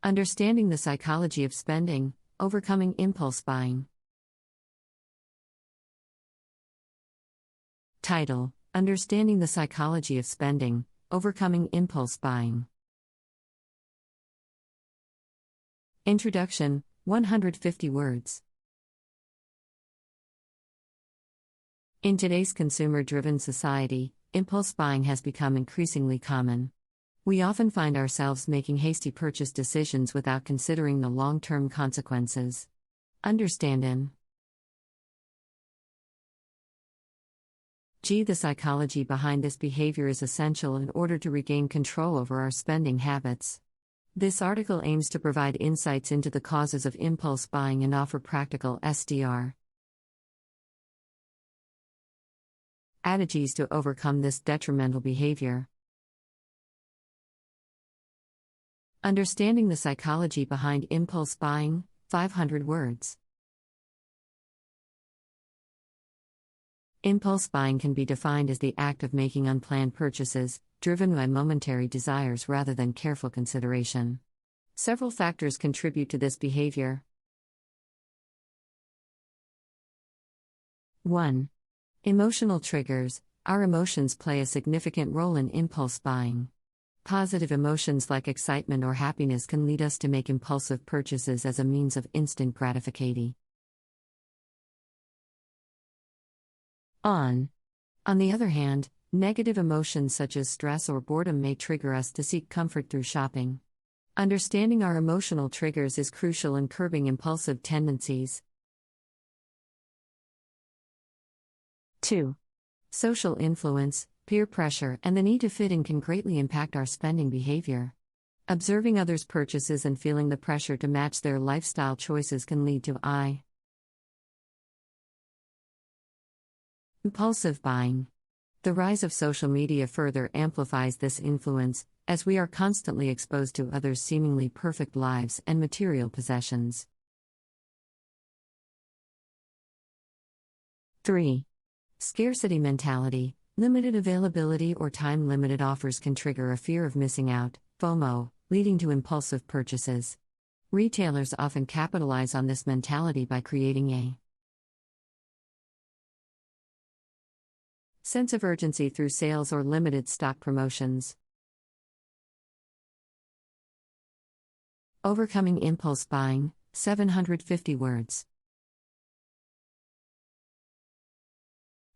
Understanding the psychology of spending, overcoming impulse buying. Title: Understanding the psychology of spending, overcoming impulse buying. Introduction, 150 words. In today's consumer-driven society, impulse buying has become increasingly common. We often find ourselves making hasty purchase decisions without considering the long-term consequences. Understanding the psychology behind this behavior is essential in order to regain control over our spending habits. This article aims to provide insights into the causes of impulse buying and offer practical SDR strategies to overcome this detrimental behavior. Understanding the psychology behind impulse buying, 500 words. Impulse buying can be defined as the act of making unplanned purchases, driven by momentary desires rather than careful consideration. Several factors contribute to this behavior. 1. Emotional triggers. Our emotions play a significant role in impulse buying. Positive emotions like excitement or happiness can lead us to make impulsive purchases as a means of instant gratification. On the other hand, negative emotions such as stress or boredom may trigger us to seek comfort through shopping. Understanding our emotional triggers is crucial in curbing impulsive tendencies. 2. Social influence, peer pressure, and the need to fit in can greatly impact our spending behavior. Observing others' purchases and feeling the pressure to match their lifestyle choices can lead to impulsive buying. The rise of social media further amplifies this influence, as we are constantly exposed to others' seemingly perfect lives and material possessions. 3. Scarcity mentality. Limited availability or time-limited offers can trigger a fear of missing out, FOMO, leading to impulsive purchases. Retailers often capitalize on this mentality by creating a sense of urgency through sales or limited stock promotions. Overcoming impulse buying, 750 words.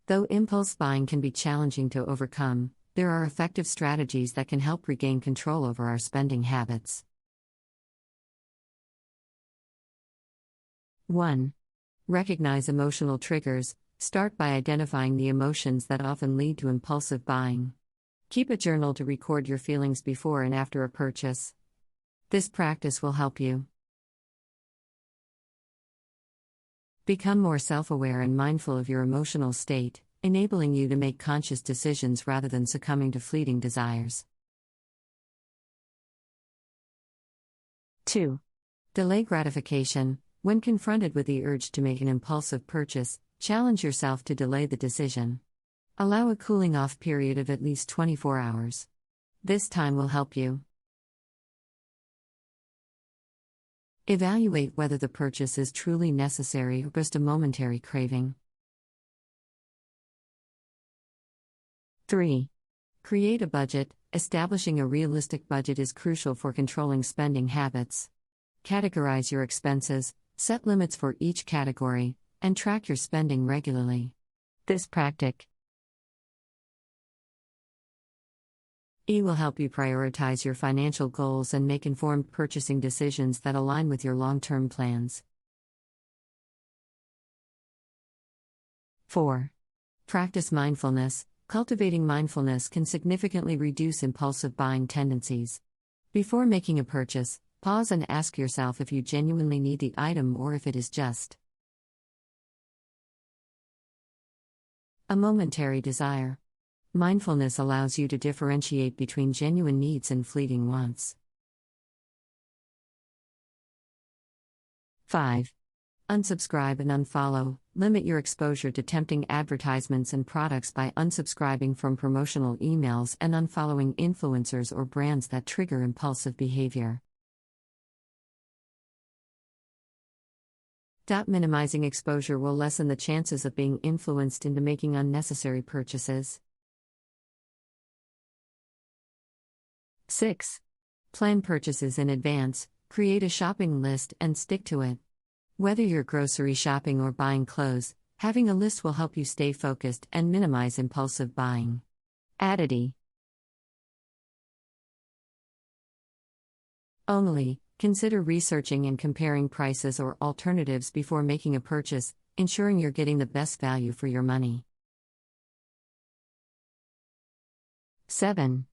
Though impulse buying can be challenging to overcome, there are effective strategies that can help regain control over our spending habits. 1. Recognize emotional triggers. Start by identifying the emotions that often lead to impulsive buying. Keep a journal to record your feelings before and after a purchase. This practice will help you become more self-aware and mindful of your emotional state, enabling you to make conscious decisions rather than succumbing to fleeting desires. 2. Delay gratification. When confronted with the urge to make an impulsive purchase, challenge yourself to delay the decision. Allow a cooling-off period of at least 24 hours. This time will help you evaluate whether the purchase is truly necessary or just a momentary craving. 3. Create a budget. Establishing a realistic budget is crucial for controlling spending habits. Categorize your expenses, set limits for each category, and track your spending regularly. This practice will help you prioritize your financial goals and make informed purchasing decisions that align with your long-term plans. 4. Practice mindfulness. Cultivating mindfulness can significantly reduce impulsive buying tendencies. Before making a purchase, pause and ask yourself if you genuinely need the item or if it is just a momentary desire. Mindfulness allows you to differentiate between genuine needs and fleeting wants. 5. Unsubscribe and unfollow. Limit your exposure to tempting advertisements and products by unsubscribing from promotional emails and unfollowing influencers or brands that trigger impulsive behavior. Minimizing exposure will lessen the chances of being influenced into making unnecessary purchases. 6. Plan purchases in advance, create a shopping list and stick to it. Whether you're grocery shopping or buying clothes, having a list will help you stay focused and minimize impulsive buying. Additive. Only, consider researching and comparing prices or alternatives before making a purchase, ensuring you're getting the best value for your money. 7.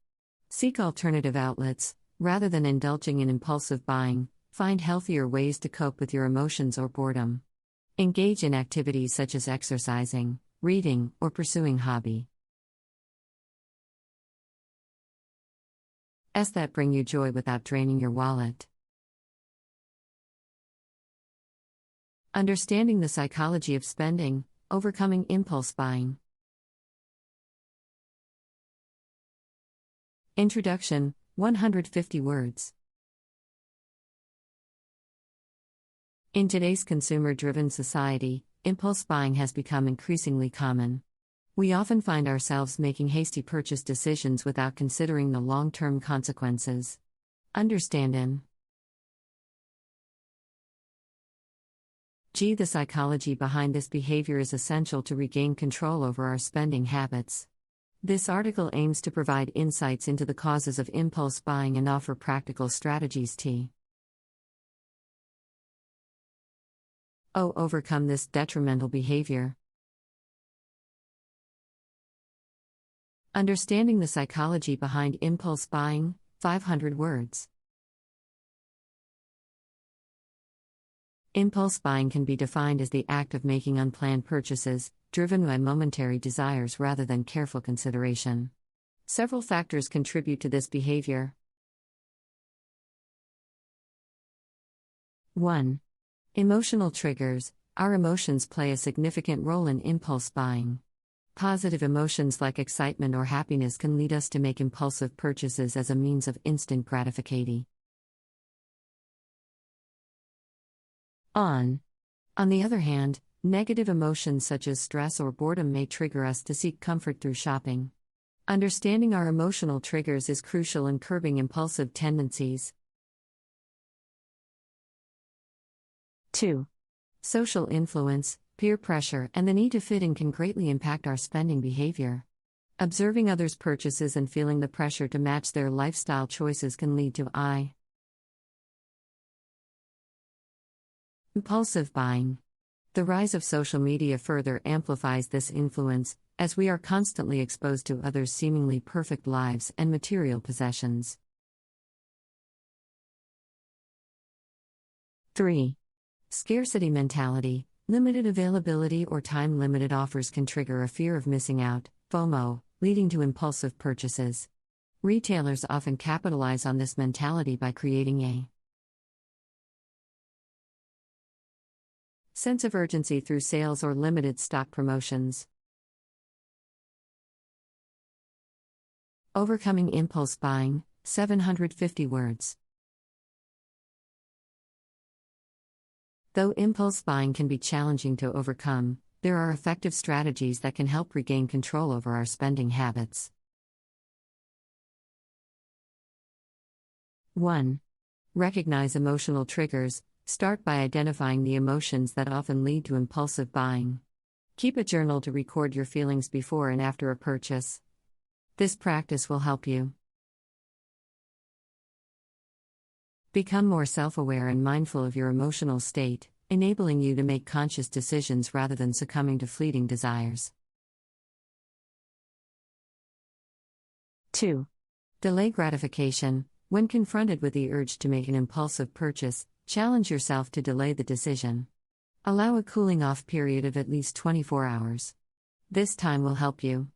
Seek alternative outlets. Rather than indulging in impulsive buying, find healthier ways to cope with your emotions or boredom. Engage in activities such as exercising, reading, or pursuing hobby. That bring you joy without draining your wallet. Understanding the psychology of spending, overcoming impulse buying. Introduction, 150 words. In today's consumer-driven society, impulse buying has become increasingly common. We often find ourselves making hasty purchase decisions without considering the long-term consequences. Understand the psychology behind this behavior is essential to regain control over our spending habits. This article aims to provide insights into the causes of impulse buying and offer practical strategies to overcome this detrimental behavior. Understanding the psychology behind impulse buying, 500 words. Impulse buying can be defined as the act of making unplanned purchases, driven by momentary desires rather than careful consideration. Several factors contribute to this behavior. 1. Emotional triggers. Our emotions play a significant role in impulse buying. Positive emotions like excitement or happiness can lead us to make impulsive purchases as a means of instant gratification. On the other hand, negative emotions such as stress or boredom may trigger us to seek comfort through shopping. Understanding our emotional triggers is crucial in curbing impulsive tendencies. 2. Social influence, peer pressure, and the need to fit in can greatly impact our spending behavior. Observing others' purchases and feeling the pressure to match their lifestyle choices can lead to impulsive buying. The rise of social media further amplifies this influence, as we are constantly exposed to others' seemingly perfect lives and material possessions. 3. Scarcity mentality. Limited availability or time-limited offers can trigger a fear of missing out, FOMO, leading to impulsive purchases. Retailers often capitalize on this mentality by creating a sense of urgency through sales or limited stock promotions. Overcoming impulse buying, 750 words. Though impulse buying can be challenging to overcome, there are effective strategies that can help regain control over our spending habits. 1. Recognize emotional triggers. Start by identifying the emotions that often lead to impulsive buying. Keep a journal to record your feelings before and after a purchase. This practice will help you become more self-aware and mindful of your emotional state, enabling you to make conscious decisions rather than succumbing to fleeting desires. 2. Delay gratification. When confronted with the urge to make an impulsive purchase, challenge yourself to delay the decision. Allow a cooling-off period of at least 24 hours. This time will help you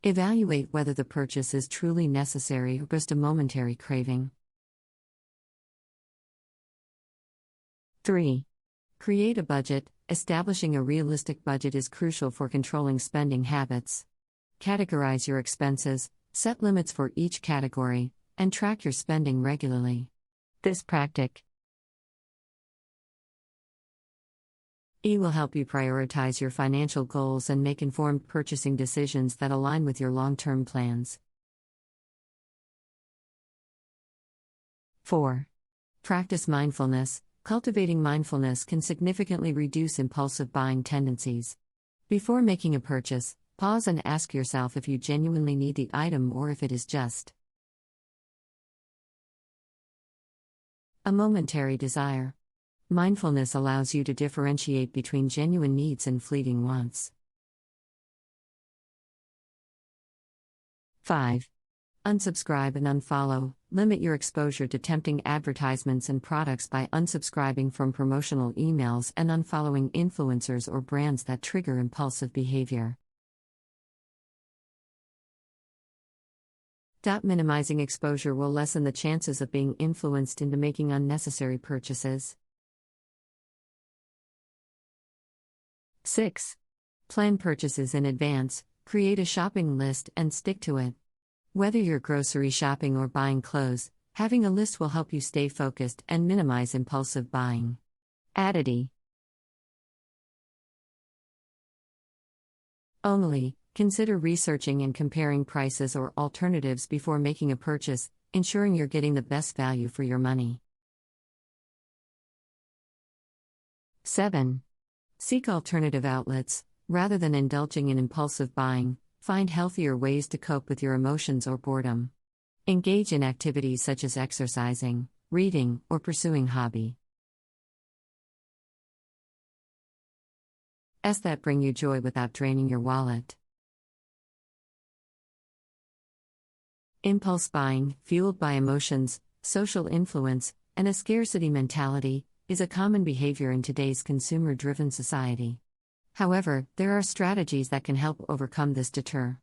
evaluate whether the purchase is truly necessary or just a momentary craving. 3. Create a budget. Establishing a realistic budget is crucial for controlling spending habits. Categorize your expenses, set limits for each category, and track your spending regularly. This practice E will help you prioritize your financial goals and make informed purchasing decisions that align with your long-term plans. 4. Practice mindfulness. Cultivating mindfulness can significantly reduce impulsive buying tendencies. Before making a purchase, pause and ask yourself if you genuinely need the item or if it is just a momentary desire. Mindfulness allows you to differentiate between genuine needs and fleeting wants. 5. Unsubscribe and unfollow. Limit your exposure to tempting advertisements and products by unsubscribing from promotional emails and unfollowing influencers or brands that trigger impulsive behavior. Minimizing exposure will lessen the chances of being influenced into making unnecessary purchases. 6. Plan purchases in advance. Create a shopping list and stick to it. Whether you're grocery shopping or buying clothes, having a list will help you stay focused and minimize impulsive buying. Additive. Only, consider researching and comparing prices or alternatives before making a purchase, ensuring you're getting the best value for your money. 7. Seek alternative outlets. Rather than indulging in impulsive buying, find healthier ways to cope with your emotions or boredom. Engage in activities such as exercising, reading, or pursuing hobby. That bring you joy without draining your wallet. Impulse buying, fueled by emotions, social influence, and a scarcity mentality, is a common behavior in today's consumer-driven society. However, there are strategies that can help overcome this deter.